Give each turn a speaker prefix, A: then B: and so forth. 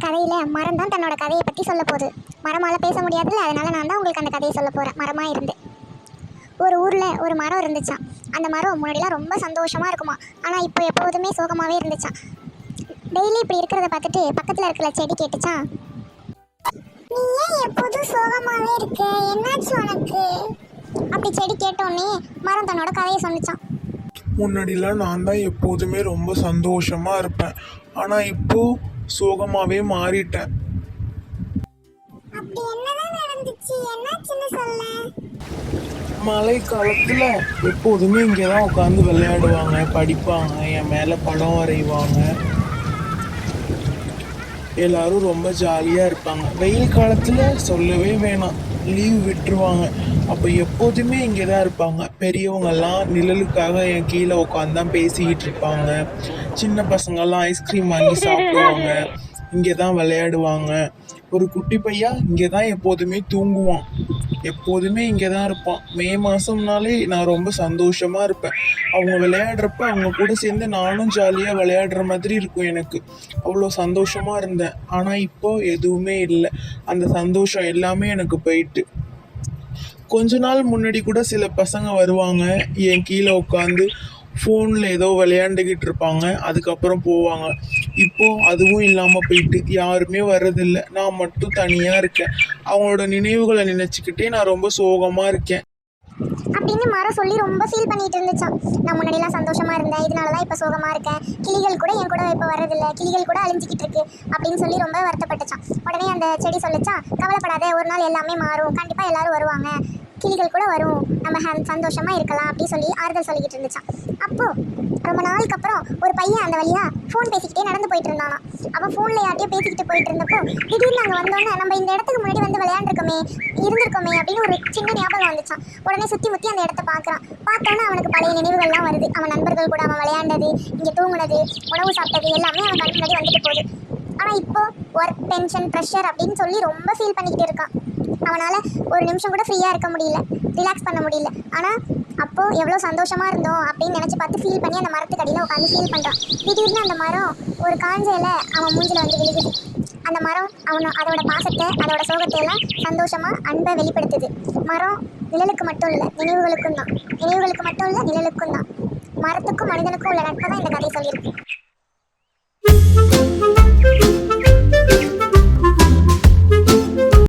A: கதையில் மரம் தான் தன்னோட கதையை பற்றி சொல்ல போகுது. மரமால் பேச முடியாதுல்ல, அதனால நான் தான் உங்களுக்கு அந்த கதையை சொல்ல போகிறேன். மரமாக இருந்து ஒரு ஊரில் ஒரு மரம் இருந்துச்சான். அந்த மரம் முன்னாடிலாம் ரொம்ப சந்தோஷமாக இருக்குமா. ஆனால் இப்போ எப்போதுமே சோகமாகவே இருந்துச்சான். டெய்லி இப்படி இருக்கிறத பார்த்துட்டு பக்கத்தில் இருக்கிற செடி கேட்டுச்சான், நீ ஏன் எப்போதும் சோகமாகவே இருக்க, என்னாச்சு உனக்கு? அப்படி செடி கேட்டோடனே மரம் தன்னோட கதையை சொன்னிச்சான்.
B: முன்னாடிலாம் நான் தான் எப்போதுமே ரொம்ப சந்தோஷமாக இருப்பேன், ஆனால் இப்போ சோகமாகவே மாறிட்டேன்.
A: அப்படி என்னதான் நடந்துச்சு, என்னாச்சுன்னு சொல்ல.
B: மழை காலத்தில் எப்போதுமே இங்கே தான் உட்காந்து விளையாடுவாங்க, படிப்பாங்க, என் மேலே படம் வரைவாங்க, எல்லாரும் ரொம்ப ஜாலியாக இருப்பாங்க. வெயில் காலத்தில் சொல்லவே வேணாம், லீவ் விட்டுருவாங்க. அப்போ எப்போதுமே இங்கே தான் இருப்பாங்க. பெரியவங்கெல்லாம் நிழலுக்காக என் கீழே உட்காந்து தான் பேசிக்கிட்டு இருப்பாங்க. சின்ன பசங்கள்லாம் ஐஸ்கிரீம் வாங்கி சாப்பிடுவாங்க, இங்கே தான் விளையாடுவாங்க. ஒரு குட்டி பையன் இங்கே தான் எப்போதுமே தூங்குவான், எப்போதுமே இங்கே தான் இருப்பான். மே மாதம்னாலே நான் ரொம்ப சந்தோஷமாக இருப்பேன். அவங்க விளையாடுறப்ப அவங்க கூட சேர்ந்து நானும் ஜாலியாக விளையாடுற மாதிரி இருக்கும். எனக்கு அவ்வளோ சந்தோஷமாக இருந்தேன். ஆனால் இப்போ எதுவுமே இல்லை, அந்த சந்தோஷம் எல்லாமே எனக்கு போயிட்டு. கொஞ்ச நாள் முன்னாடி கூட சில பசங்க வருவாங்க, என் கீழே உட்காந்து ஃபோனில் ஏதோ விளையாண்டுக்கிட்டு இருப்பாங்க, அதுக்கப்புறம் போவாங்க. இப்போது அதுவும் இல்லாமல் போயிட்டு, யாருமே வர்றதில்லை. நான் மட்டும் தனியாக இருக்கேன். அவங்களோட நினைவுகளை நினச்சிக்கிட்டே நான் ரொம்ப சோகமாக இருக்கேன்
A: அப்படின்னு மரம் சொல்லி ரொம்ப ஃபீல் பண்ணிட்டு இருந்துச்சான். நான் முன்னாடிலாம் சந்தோஷமாக இருந்தேன், இதனால தான் இப்போ சோகமாக இருக்கேன். கிளிகள் கூட என் கூட இப்போ வர்றதில்லை, கிளிகள் கூட அழிஞ்சிக்கிட்டு இருக்கு அப்படின்னு சொல்லி ரொம்ப வருத்தப்பட்டுச்சான். உடனே அந்த செடி சொல்லிச்சான், கவலைப்படாத, ஒரு நாள் எல்லாமே மாறும், கண்டிப்பாக எல்லாரும் வருவாங்க, கிளிகள் கூட வரும், நம்ம சந்தோஷமாக இருக்கலாம் அப்படி சொல்லி ஆறுதல் சொல்லிக்கிட்டு இருந்துச்சான். அப்போது ரொம்ப நாளுக்கு அப்புறம் ஒரு பையன் அந்த வழியாக ஃபோன் பேசிக்கிட்டே நடந்து போயிட்டு இருந்தானா. அவன் ஃபோனில் யார்ட்டையோ பேசிக்கிட்டு போயிட்டு இருந்தப்போ திடீர்னு அங்கே வந்தோன்னே நம்ம இந்த இடத்துக்கு முன்னாடி வந்து விளையாண்டுருக்கோமே, இருந்திருக்கோமே அப்படின்னு ஒரு சின்ன ஞாபகம் வந்துச்சான். உடனே சுற்றி முற்றி அந்த இடத்த பார்க்குறான். பார்த்தோன்னே அவனுக்கு பழைய நினைவுகள்லாம் வருது. அவன் நண்பர்கள் கூட அவன் விளையாண்டது, இங்கே தூங்குனது, உணவு சாப்பிட்டது எல்லாமே அவன் கண் முன்னாடி வந்துட்டு போகுது. ஆனால் இப்போ ஒர்க், டென்ஷன், ப்ரெஷர் அப்படின்னு சொல்லி ரொம்ப ஃபீல் பண்ணிக்கிட்டு இருக்கான். அவனால் ஒரு நிமிஷம் கூட ஃப்ரீயாக இருக்க முடியல, ரிலாக்ஸ் பண்ண முடியல. ஆனால் அப்போது எவ்வளோ சந்தோஷமாக இருந்தோம் அப்படின்னு நினச்சி பார்த்து ஃபீல் பண்ணி அந்த மரத்துக்கு அடியில் உட்காந்து ஃபீல் பண்ணுறான். திடீர்னு அந்த மரம் ஒரு காஞ்சையில் அவன் மூஞ்சில் வந்து விழுகுது. அந்த மரம் அதோட பாசத்தை, அதோட சோகத்தை எல்லாம் சந்தோஷமாக அன்பை வெளிப்படுத்துது. மரம் நிழலுக்கு மட்டும் இல்லை, நினைவுகளுக்கும் தான். நினைவுகளுக்கு மட்டும் இல்லை, நிழலுக்கும் தான். மரத்துக்கும் மனிதனுக்கும் உள்ள நட்பை தான் இந்த கதை சொல்லியிருக்கு.